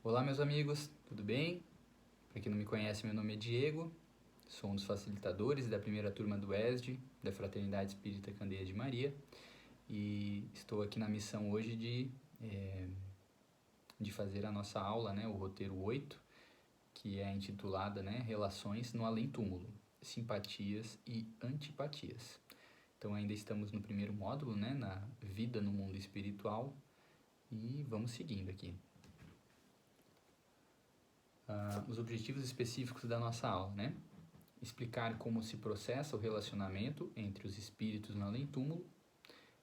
Olá, meus amigos, tudo bem? Para quem não me conhece, meu nome é Diego, sou um dos facilitadores da primeira turma do ESD, da Fraternidade Espírita Candeia de Maria, e estou aqui na missão hoje de fazer a nossa aula, o roteiro 8, que é intitulada Relações no Além-Túmulo, Simpatias e Antipatias. Então ainda estamos no primeiro módulo, na vida no mundo espiritual, e vamos seguindo aqui. Os objetivos específicos da nossa aula, explicar como se processa o relacionamento entre os espíritos no além-túmulo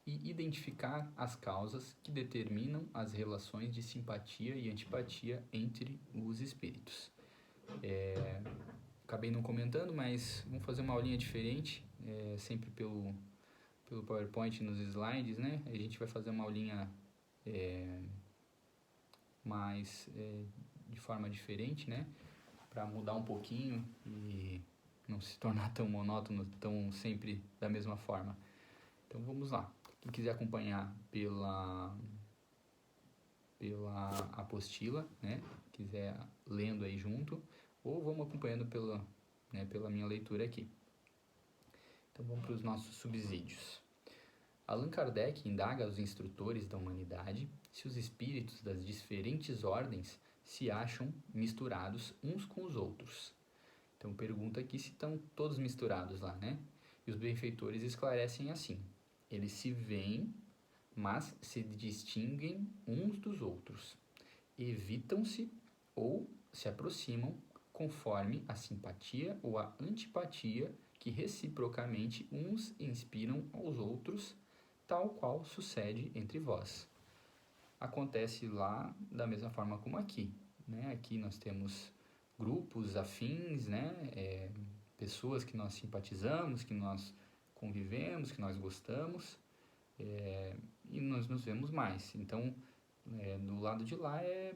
e identificar as causas que determinam as relações de simpatia e antipatia entre os espíritos. Acabei não comentando, mas vamos fazer uma aulinha diferente, sempre pelo PowerPoint nos slides, A gente vai fazer uma aulinha mais de forma diferente, para mudar um pouquinho e não se tornar tão monótono, tão sempre da mesma forma. Então vamos lá. Quem quiser acompanhar pela apostila, quiser lendo aí junto, ou vamos acompanhando pela minha leitura aqui. Então vamos para os nossos subsídios. Allan Kardec indaga aos instrutores da humanidade se os espíritos das diferentes ordens se acham misturados uns com os outros. Então pergunta aqui se estão todos misturados lá, E os benfeitores esclarecem assim: eles se veem, mas se distinguem uns dos outros. Evitam-se ou se aproximam conforme a simpatia ou a antipatia que reciprocamente uns inspiram aos outros, tal qual sucede entre vós. Acontece lá da mesma forma como aqui, Aqui nós temos grupos afins, pessoas que nós simpatizamos, que nós convivemos, que nós gostamos, e nós nos vemos mais. Então, do lado de lá é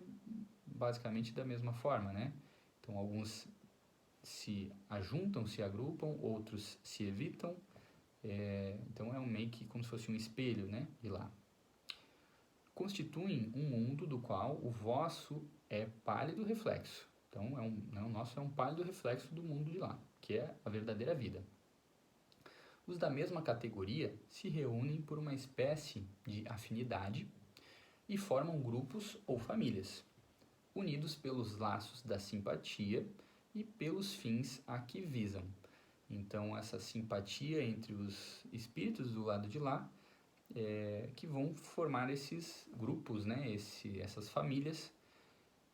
basicamente da mesma forma, Então, alguns se ajuntam, se agrupam, outros se evitam. Então, é meio que como se fosse um espelho, de lá. Constituem um mundo do qual o vosso é pálido reflexo. Então, o nosso é um pálido reflexo do mundo de lá, que é a verdadeira vida. Os da mesma categoria se reúnem por uma espécie de afinidade e formam grupos ou famílias, unidos pelos laços da simpatia e pelos fins a que visam. Então, essa simpatia entre os espíritos do lado de lá, que vão formar esses grupos, essas famílias,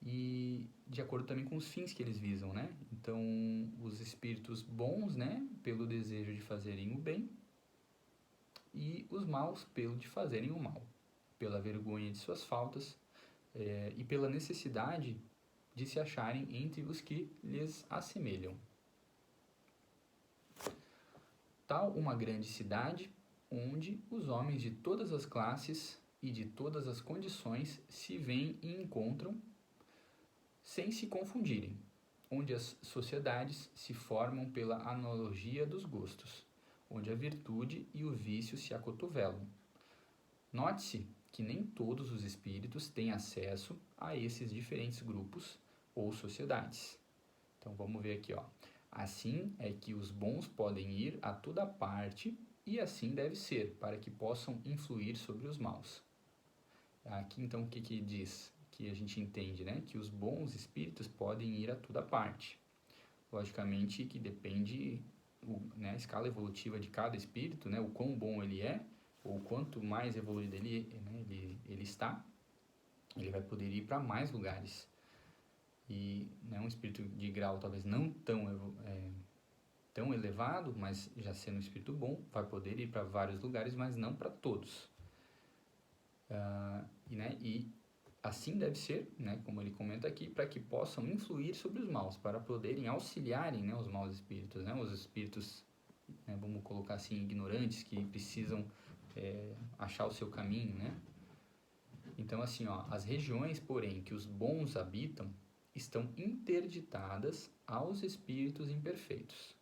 e de acordo também com os fins que eles visam, Então, os espíritos bons, pelo desejo de fazerem o bem, e os maus pelo de fazerem o mal, pela vergonha de suas faltas e pela necessidade de se acharem entre os que lhes assemelham. Tal uma grande cidade, onde os homens de todas as classes e de todas as condições se veem e encontram sem se confundirem, onde as sociedades se formam pela analogia dos gostos, onde a virtude e o vício se acotovelam. Note-se que nem todos os espíritos têm acesso a esses diferentes grupos ou sociedades. Então vamos ver aqui, Assim é que os bons podem ir a toda parte e assim deve ser, para que possam influir sobre os maus. Aqui então o que diz? Que a gente entende, Que os bons espíritos podem ir a toda parte. Logicamente que depende a escala evolutiva de cada espírito, o quão bom ele é, ou quanto mais evoluído ele está, ele vai poder ir para mais lugares. E um espírito de grau talvez não tão elevado, mas já sendo um espírito bom, vai poder ir para vários lugares, mas não para todos. E assim deve ser, como ele comenta aqui, para que possam influir sobre os maus, para poderem auxiliarem os maus espíritos, os espíritos, vamos colocar assim, ignorantes, que precisam achar o seu caminho, Então, assim, as regiões, porém, que os bons habitam, estão interditadas aos espíritos imperfeitos,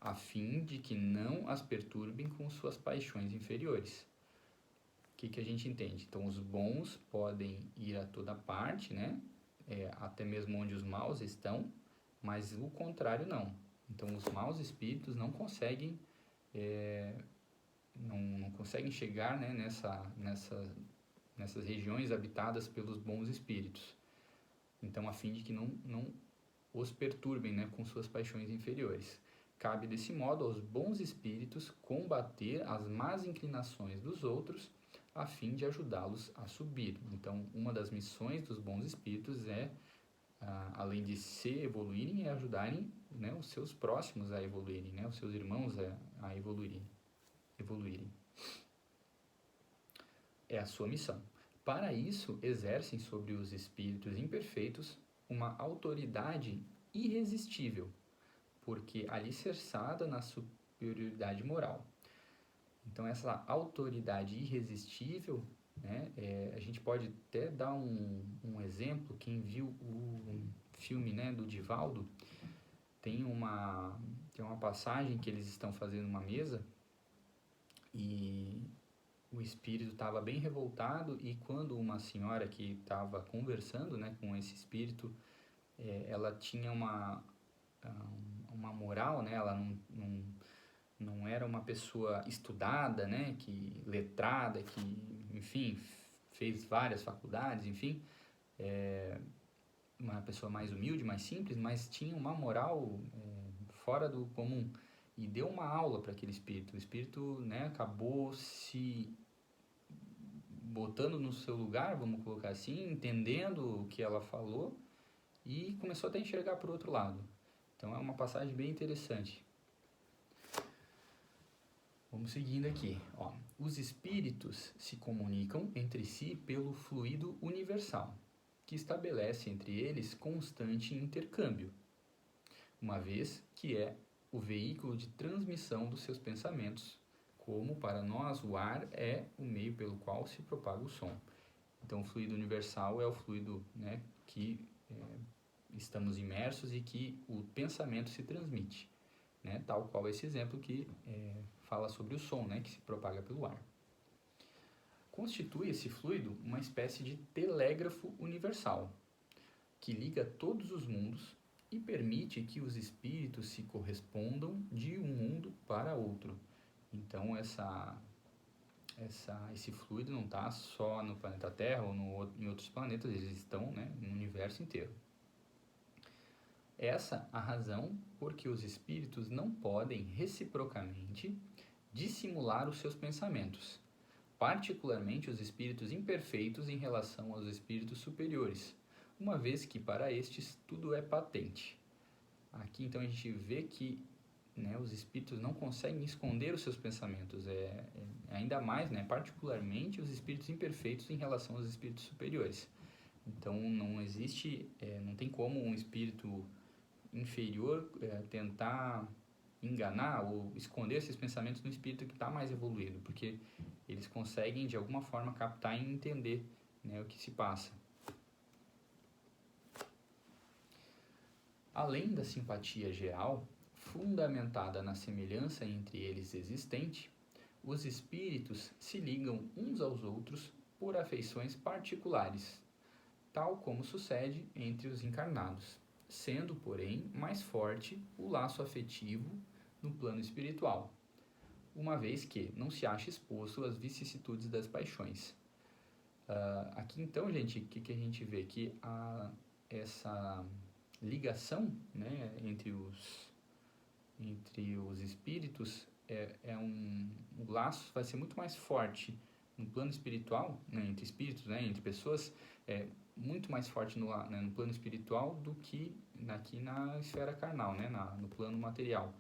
a fim de que não as perturbem com suas paixões inferiores. O que a gente entende? Então, os bons podem ir a toda parte, até mesmo onde os maus estão, mas o contrário não. Então os maus espíritos não conseguem não conseguem chegar, né, nessas regiões habitadas pelos bons espíritos. Então, a fim de que não os perturbem, né, com suas paixões inferiores. Cabe desse modo aos bons espíritos combater as más inclinações dos outros, a fim de ajudá-los a subir. Então, uma das missões dos bons espíritos além de se evoluírem, é ajudarem, né, os seus próximos a evoluírem, né, os seus irmãos a evoluírem. É a sua missão. Para isso, exercem sobre os espíritos imperfeitos uma autoridade irresistível, porque alicerçada na superioridade moral. Então, essa autoridade irresistível, né, a gente pode até dar um exemplo. Quem viu o filme, né, do Divaldo, tem uma passagem que eles estão fazendo uma mesa e o espírito estava bem revoltado, e quando uma senhora que estava conversando, né, com esse espírito, ela tinha uma moral, né, ela não era uma pessoa estudada, né, letrada, que, enfim, fez várias faculdades, enfim, uma pessoa mais humilde, mais simples, mas tinha uma moral fora do comum, e deu uma aula para aquele espírito. O espírito, né, acabou se botando no seu lugar, vamos colocar assim, entendendo o que ela falou, e começou até a enxergar por outro lado. Então é uma passagem bem interessante. Vamos seguindo aqui. Ó. Os espíritos se comunicam entre si pelo fluido universal, que estabelece entre eles constante intercâmbio, uma vez que é o veículo de transmissão dos seus pensamentos, como para nós o ar é o meio pelo qual se propaga o som. Então o fluido universal é o fluido, né, que estamos imersos e que o pensamento se transmite, né, tal qual esse exemplo que fala sobre o som, né, que se propaga pelo ar. Constitui esse fluido uma espécie de telégrafo universal, que liga todos os mundos e permite que os espíritos se correspondam de um mundo para outro. Então esse fluido não está só no planeta Terra ou em outros planetas, eles estão, né, no universo inteiro. Essa a razão por que os espíritos não podem reciprocamente dissimular os seus pensamentos, particularmente os espíritos imperfeitos em relação aos espíritos superiores, uma vez que para estes tudo é patente. Aqui então a gente vê que, né, os espíritos não conseguem esconder os seus pensamentos, ainda mais, né, particularmente os espíritos imperfeitos em relação aos espíritos superiores. Então não existe, não tem como um espírito inferior tentar enganar ou esconder esses pensamentos no espírito que está mais evoluído, porque eles conseguem de alguma forma captar e entender, né, o que se passa. Além da simpatia geral, fundamentada na semelhança entre eles existente, os espíritos se ligam uns aos outros por afeições particulares, tal como sucede entre os encarnados, sendo, porém, mais forte o laço afetivo no plano espiritual, uma vez que não se acha exposto às vicissitudes das paixões. Aqui então, gente, o que a gente vê? Que essa ligação, né, entre os espíritos o laço vai ser muito mais forte no plano espiritual, né, entre espíritos, né, entre pessoas, muito mais forte no plano espiritual do que aqui na esfera carnal, né, no plano material,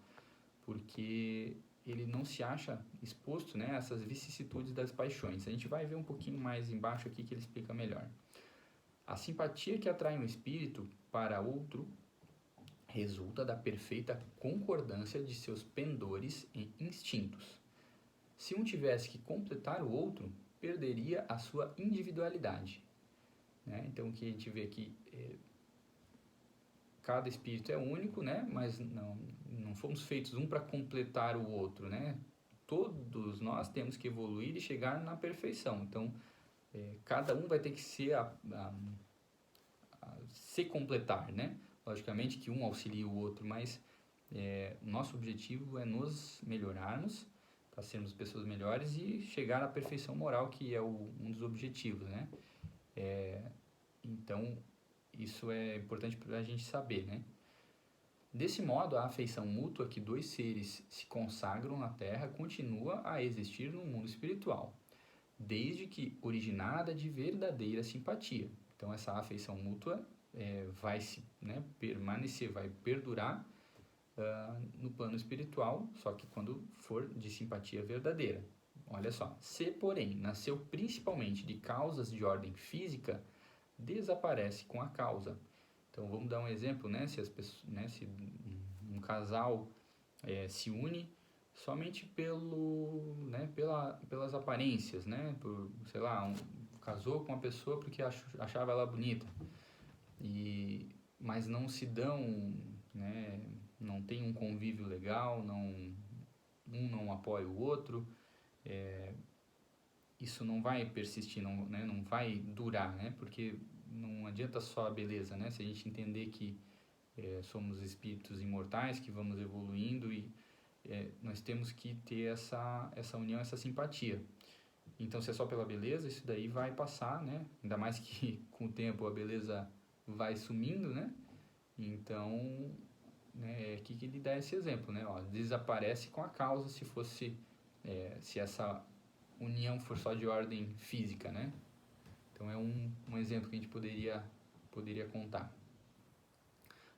porque ele não se acha exposto, né, a essas vicissitudes das paixões. A gente vai ver um pouquinho mais embaixo aqui que ele explica melhor. A simpatia que atrai um espírito para outro resulta da perfeita concordância de seus pendores e instintos. Se um tivesse que completar o outro, perderia a sua individualidade. Né? Então, o que a gente vê aqui, cada espírito é único, né? Mas não fomos feitos um para completar o outro, né? Todos nós temos que evoluir e chegar na perfeição. Então, cada um vai ter que ser se completar, né? Logicamente que um auxilia o outro, mas nosso objetivo é nos melhorarmos para sermos pessoas melhores e chegar à perfeição moral, que é um dos objetivos, né? Então, isso é importante para a gente saber, né? Desse modo, a afeição mútua que dois seres se consagram na Terra continua a existir no mundo espiritual, desde que originada de verdadeira simpatia. Então, essa afeição mútua vai permanecer, vai perdurar no plano espiritual, só que quando for de simpatia verdadeira. Olha só, se porém nasceu principalmente de causas de ordem física, desaparece com a causa. Então vamos dar um exemplo, né? Se as pessoas, né? Se um casal se une somente pelas aparências, né? Sei lá, casou com uma pessoa porque achava ela bonita, mas não se dão, né? Não tem um convívio legal, um não apoia o outro, isso não vai persistir, não vai durar, né? Porque não adianta só a beleza, né? Se a gente entender que somos espíritos imortais, que vamos evoluindo e nós temos que ter essa união, essa simpatia. Então, se é só pela beleza, isso daí vai passar, né? Ainda mais que com o tempo a beleza vai sumindo, né? Então, aqui que ele dá esse exemplo, né? Ó, desaparece com a causa se essa união for só de ordem física, né? Então é um exemplo que a gente poderia contar.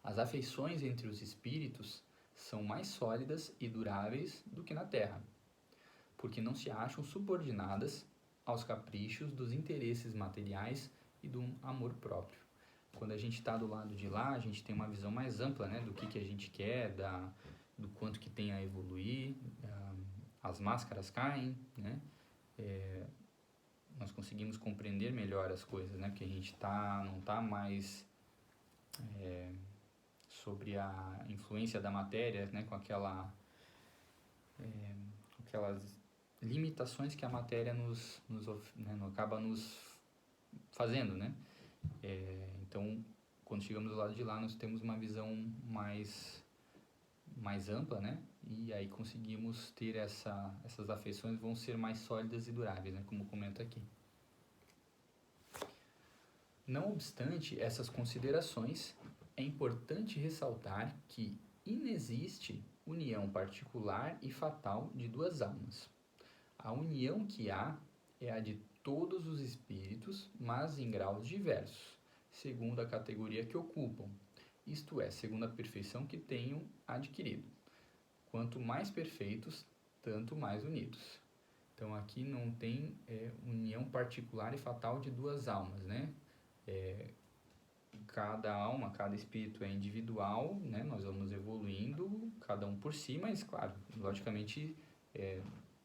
As afeições entre os espíritos são mais sólidas e duráveis do que na Terra, porque não se acham subordinadas aos caprichos dos interesses materiais e do amor próprio. Quando a gente está do lado de lá, a gente tem uma visão mais ampla, né, do que a gente quer, do quanto que tem a evoluir, as máscaras caem, né? Nós conseguimos compreender melhor as coisas, né? Porque a gente não está mais sobre a influência da matéria, né? Com aquelas limitações que a matéria acaba nos fazendo, né? Então, quando chegamos do lado de lá, nós temos uma visão mais ampla, né? E aí conseguimos ter essas afeições, vão ser mais sólidas e duráveis, né? Como comenta aqui. Não obstante essas considerações, é importante ressaltar que inexiste união particular e fatal de duas almas. A união que há é a de todos os espíritos, mas em graus diversos, segundo a categoria que ocupam, isto é, segundo a perfeição que tenham adquirido. Quanto mais perfeitos, tanto mais unidos. Então aqui não tem união particular e fatal de duas almas, né? Cada alma, cada espírito é individual, né? Nós vamos evoluindo, cada um por si, mas claro, logicamente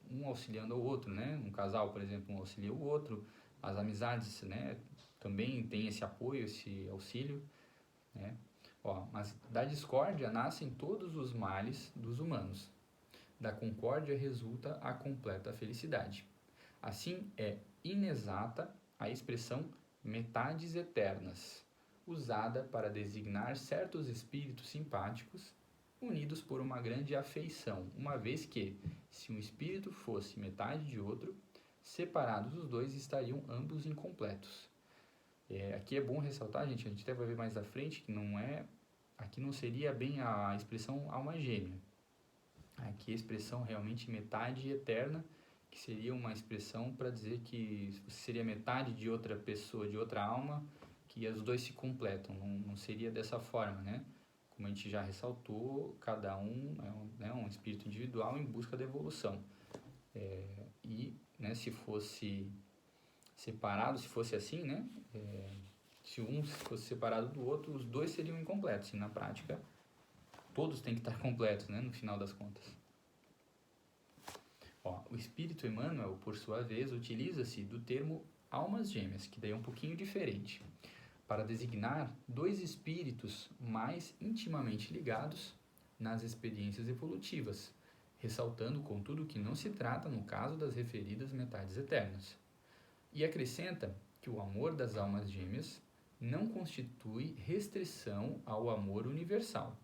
um auxiliando ao outro, né? Um casal, por exemplo, um auxilia o outro, as amizades, né? Também tem esse apoio, esse auxílio, né? Mas da discórdia nascem todos os males dos humanos. Da concórdia resulta a completa felicidade. Assim, é inexata a expressão metades eternas, usada para designar certos espíritos simpáticos unidos por uma grande afeição, uma vez que, se um espírito fosse metade de outro, separados os dois estariam ambos incompletos. Aqui é bom ressaltar, a gente até vai ver mais à frente, que aqui não seria bem a expressão alma gêmea. Aqui a expressão realmente metade eterna, que seria uma expressão para dizer que seria metade de outra pessoa, de outra alma, que os dois se completam. Não seria dessa forma, né? Como a gente já ressaltou, cada um é um espírito individual em busca da evolução. Né, se fosse separado, se fosse assim, né? Se um fosse separado do outro, os dois seriam incompletos. E na prática, todos têm que estar completos, né? No final das contas. O Espírito Emmanuel, por sua vez, utiliza-se do termo almas gêmeas, que daí é um pouquinho diferente, para designar dois espíritos mais intimamente ligados nas experiências evolutivas, ressaltando, contudo, que não se trata, no caso, das referidas metades eternas. E acrescenta que o amor das almas gêmeas não constitui restrição ao amor universal,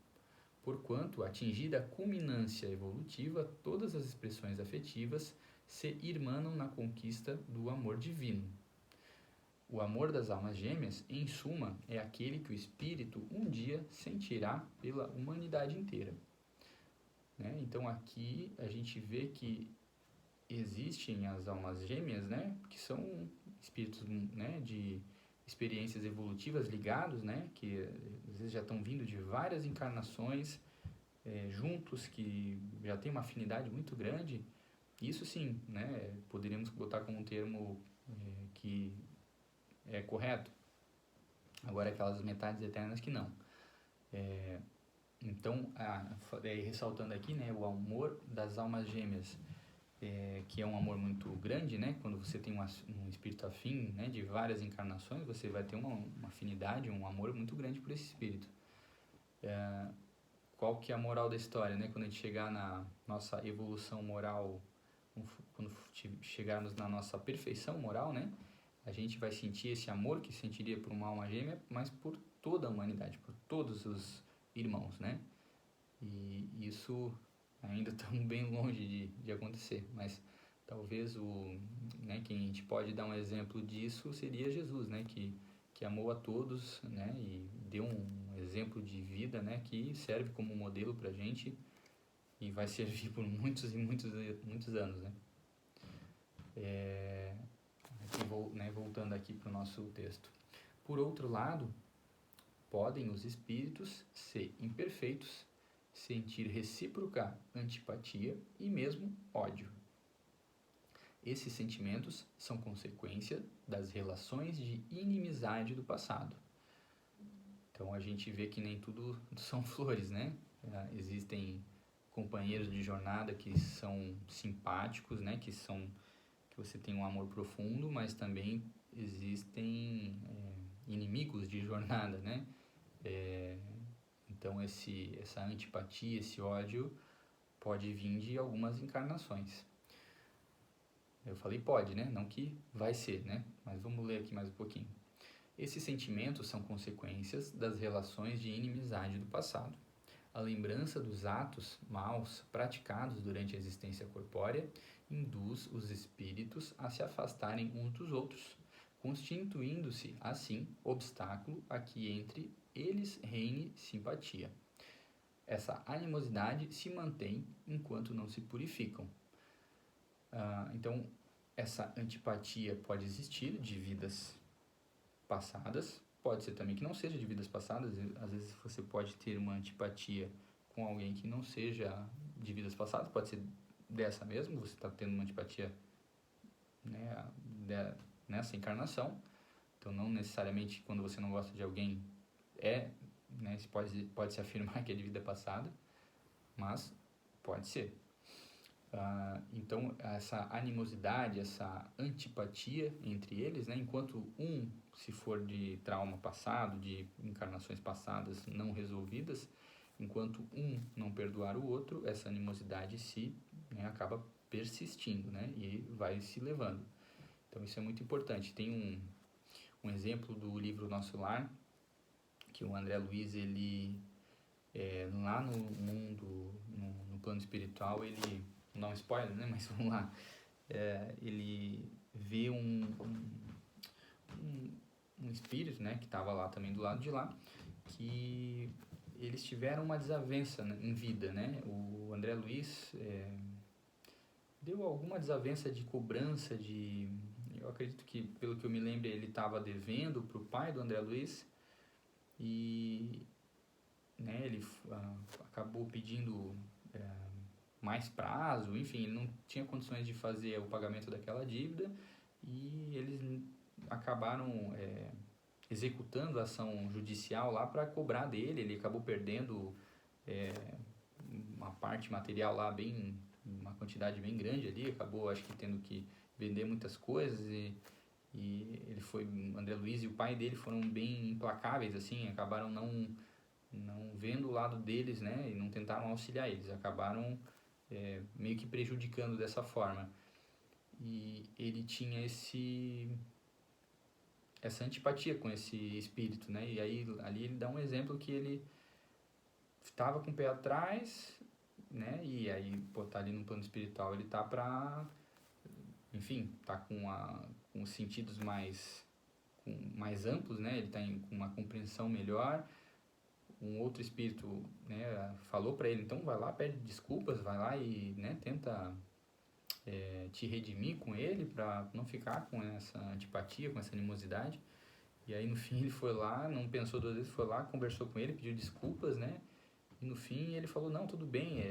porquanto, atingida a culminância evolutiva, todas as expressões afetivas se irmanam na conquista do amor divino. O amor das almas gêmeas, em suma, é aquele que o espírito um dia sentirá pela humanidade inteira. Né? Então aqui a gente vê que existem as almas gêmeas, né, que são espíritos, né, de experiências evolutivas ligados, né, que às vezes já estão vindo de várias encarnações juntos, que já tem uma afinidade muito grande. Isso sim, né, poderíamos botar como um termo que é correto. Agora aquelas metades eternas que não. Então, ressaltando aqui, né, o amor das almas gêmeas, que é um amor muito grande, né? Quando você tem um espírito afim, né, de várias encarnações, você vai ter uma afinidade, um amor muito grande por esse espírito. Qual que é a moral da história, né? Quando a gente chegar na nossa evolução moral, quando chegarmos na nossa perfeição moral, né? A gente vai sentir esse amor que sentiria por uma alma gêmea, mas por toda a humanidade, por todos os irmãos, né? E isso ainda estamos bem longe de acontecer, mas talvez né, quem a gente pode dar um exemplo disso seria Jesus, né, que amou a todos, né, e deu um exemplo de vida, né, que serve como modelo para a gente e vai servir por muitos e muitos anos, né. Voltando aqui para o nosso texto. Por outro lado, podem os espíritos ser imperfeitos, sentir recíproca antipatia e mesmo ódio. Esses sentimentos são consequência das relações de inimizade do passado. Então a gente vê que nem tudo são flores, né? Existem companheiros de jornada que são simpáticos, né? Que você tem um amor profundo, mas também existem inimigos de jornada, né? Então essa antipatia, esse ódio pode vir de algumas encarnações. Eu falei pode, né? Não que vai ser, né? Mas vamos ler aqui mais um pouquinho. Esses sentimentos são consequências das relações de inimizade do passado. A lembrança dos atos maus praticados durante a existência corpórea induz os espíritos a se afastarem uns dos outros, constituindo-se, assim, obstáculo a que entre eles reine simpatia. Essa animosidade se mantém enquanto não se purificam. Então, essa antipatia pode existir de vidas passadas, pode ser também que não seja de vidas passadas. Às vezes você pode ter uma antipatia com alguém que não seja de vidas passadas, pode ser dessa mesmo, você está tendo uma antipatia, né, nessa encarnação. Então não necessariamente quando você não gosta de alguém né, pode se afirmar que é de vida passada, mas pode ser. Então essa animosidade, essa antipatia entre eles, né, enquanto se for de trauma passado, de encarnações passadas não resolvidas, enquanto não perdoar o outro, essa animosidade acaba persistindo, né, e vai se levando. Então isso é muito importante. Tem um exemplo do livro Nosso Lar, que o André Luiz, ele lá no mundo, no plano espiritual, ele, não dá um spoiler, né, mas vamos lá, ele vê um espírito, né, que estava lá também do lado de lá, que eles tiveram uma desavença, né, em vida, né. O André Luiz deu alguma desavença de cobrança eu acredito que, pelo que eu me lembro, ele estava devendo para o pai do André Luiz e, né, ele acabou pedindo mais prazo, enfim, ele não tinha condições de fazer o pagamento daquela dívida e eles acabaram executando a ação judicial lá para cobrar dele. Ele acabou perdendo uma parte material lá, uma quantidade bem grande ali, acabou, acho que, tendo que vender muitas coisas e André Luiz e o pai dele foram bem implacáveis, assim, acabaram não vendo o lado deles, né, e não tentaram auxiliar eles, acabaram meio que prejudicando dessa forma. E ele tinha essa antipatia com esse espírito, né? E aí ali ele dá um exemplo que ele estava com o pé atrás, né? E aí, pô, tá ali no plano espiritual, ele tá pra, enfim, tá com os sentidos mais amplos, né? Ele tá com uma compreensão melhor. Um outro espírito, né, falou para ele, então vai lá, pede desculpas, vai lá e, né, tenta te redimir com ele para não ficar com essa antipatia, com essa animosidade. E aí no fim ele foi lá, não pensou duas vezes, foi lá, conversou com ele, pediu desculpas, né? E no fim ele falou, não, tudo bem,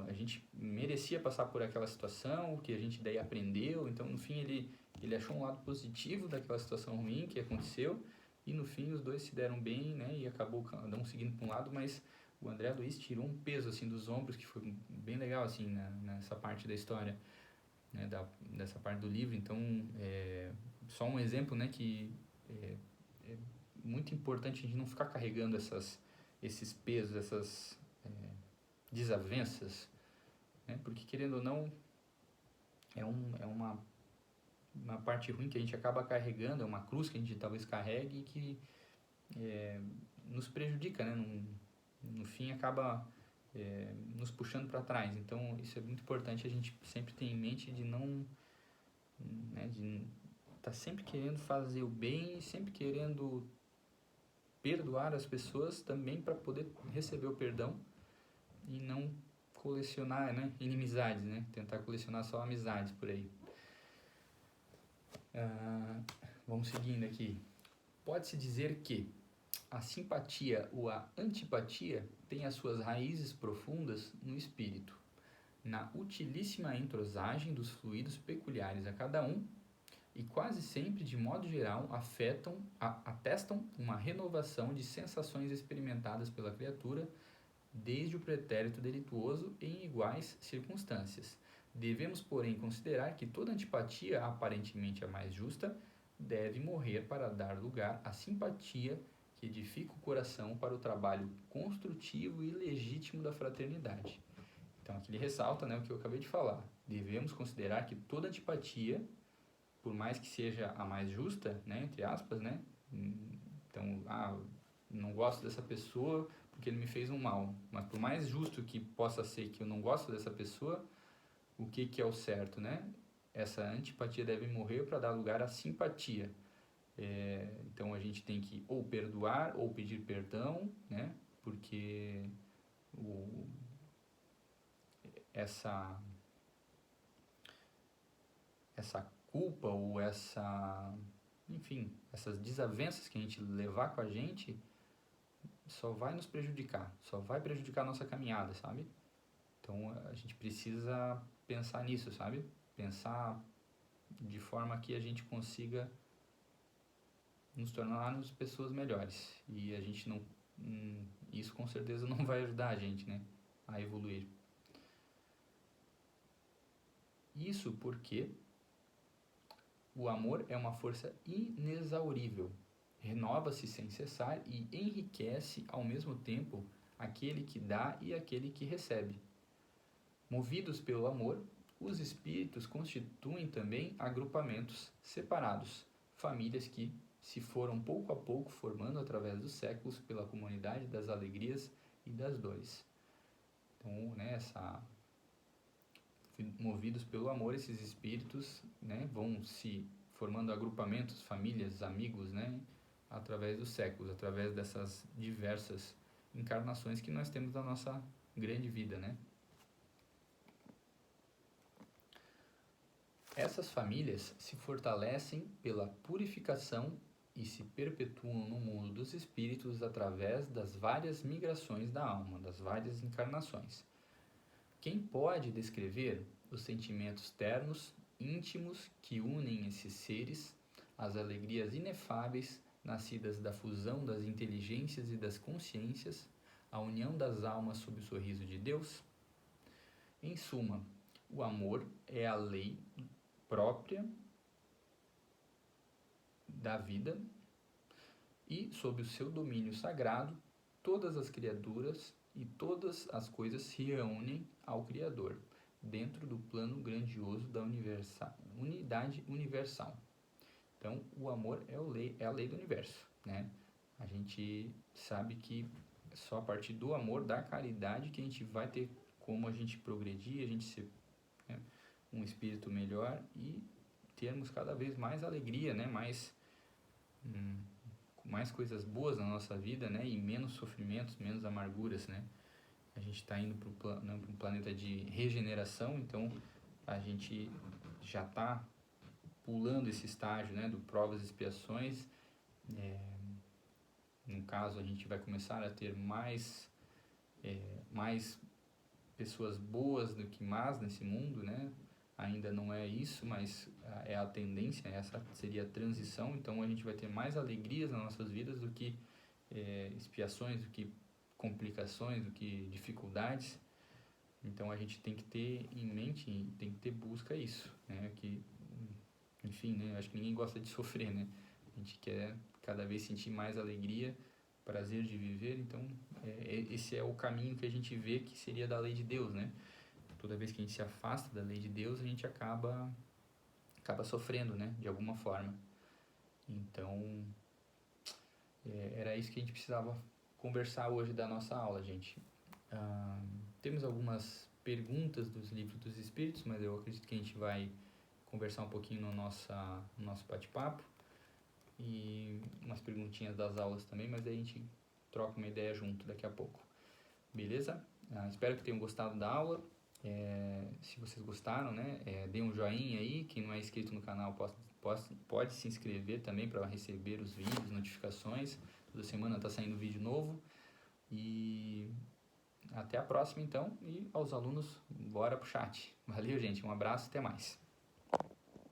a gente merecia passar por aquela situação, que a gente daí aprendeu. Então no fim ele achou um lado positivo daquela situação ruim que aconteceu. E no fim os dois se deram bem, né? E acabou cada um seguindo para um lado, mas o André Luiz tirou um peso assim dos ombros que foi bem legal assim nessa parte da história, né? Dessa parte do livro. Então só um exemplo, né? Que é muito importante a gente não ficar carregando esses pesos, essas desavenças, né? Porque querendo ou não é uma parte ruim que a gente acaba carregando, é uma cruz que a gente talvez carregue e que nos prejudica, né? No fim acaba nos puxando para trás. Então isso é muito importante a gente sempre ter em mente de não, né, de estar sempre querendo fazer o bem, sempre querendo perdoar as pessoas também para poder receber o perdão e não colecionar, né, inimizades, né? Tentar colecionar só amizades por aí. Vamos seguindo aqui. Pode-se dizer que a simpatia ou a antipatia têm as suas raízes profundas no espírito, na utilíssima entrosagem dos fluidos peculiares a cada um e quase sempre, de modo geral, atestam uma renovação de sensações experimentadas pela criatura desde o pretérito delituoso em iguais circunstâncias. Devemos, porém, considerar que toda antipatia, aparentemente a mais justa, deve morrer para dar lugar à simpatia que edifica o coração para o trabalho construtivo e legítimo da fraternidade. Então aqui ele ressalta, né, o que eu acabei de falar. Devemos considerar que toda antipatia, por mais que seja a mais justa, né, entre aspas, né, então, não gosto dessa pessoa porque ele me fez um mal, mas por mais justo que possa ser que eu não gosto dessa pessoa, o que é o certo, né? Essa antipatia deve morrer para dar lugar à simpatia. Então a gente tem que ou perdoar ou pedir perdão, né? Porque essa culpa ou enfim, essas desavenças que a gente levar com a gente só vai nos prejudicar, só vai prejudicar a nossa caminhada, sabe? Então a gente precisa pensar nisso, sabe? Pensar de forma que a gente consiga nos tornarmos pessoas melhores. E a gente não... isso com certeza não vai ajudar a gente, né? A evoluir. Isso porque o amor é uma força inexaurível. Renova-se sem cessar e enriquece ao mesmo tempo aquele que dá e aquele que recebe. Movidos pelo amor, os espíritos constituem também agrupamentos separados, famílias que se foram pouco a pouco formando através dos séculos pela comunidade das alegrias e das dores. Então, né, movidos pelo amor, esses espíritos, né, vão se formando agrupamentos, famílias, amigos, né, através dos séculos, através dessas diversas encarnações que nós temos na nossa grande vida, né? Essas famílias se fortalecem pela purificação e se perpetuam no mundo dos espíritos através das várias migrações da alma, das várias encarnações. Quem pode descrever os sentimentos ternos, íntimos que unem esses seres, as alegrias inefáveis nascidas da fusão das inteligências e das consciências, a união das almas sob o sorriso de Deus? Em suma, o amor é a lei própria da vida e, sob o seu domínio sagrado, todas as criaturas e todas as coisas se reúnem ao Criador, dentro do plano grandioso da unidade universal. Então, o amor é a lei do universo, né? A gente sabe que só a partir do amor, da caridade, que a gente vai ter como a gente progredir, a gente ser, né, um espírito melhor e termos cada vez mais alegria, né? Mais coisas boas na nossa vida, né? E menos sofrimentos, menos amarguras, né? A gente está indo para um planeta de regeneração, então a gente já está pulando esse estágio, né? Do provas e expiações. No caso, a gente vai começar a ter mais pessoas boas do que más nesse mundo, né? Ainda não é isso, mas é a tendência, essa seria a transição. Então a gente vai ter mais alegrias nas nossas vidas do que expiações, do que complicações, do que dificuldades. Então a gente tem que ter em mente, tem que ter busca a isso, né? Que, enfim, né? Acho que ninguém gosta de sofrer, né? A gente quer cada vez sentir mais alegria, prazer de viver. Então esse é o caminho que a gente vê que seria da lei de Deus, né? Toda vez que a gente se afasta da lei de Deus, a gente acaba sofrendo, né? De alguma forma. Então, era isso que a gente precisava conversar hoje da nossa aula, gente. Temos algumas perguntas dos livros dos Espíritos, mas eu acredito que a gente vai conversar um pouquinho no nosso bate-papo. E umas perguntinhas das aulas também, mas aí a gente troca uma ideia junto daqui a pouco. Beleza? Espero que tenham gostado da aula. Se vocês gostaram, né, dê um joinha aí. Quem não é inscrito no canal pode se inscrever também para receber os vídeos, notificações. Toda semana está saindo vídeo novo. E até a próxima então. E aos alunos, bora pro chat. Valeu, gente. Um abraço, até mais.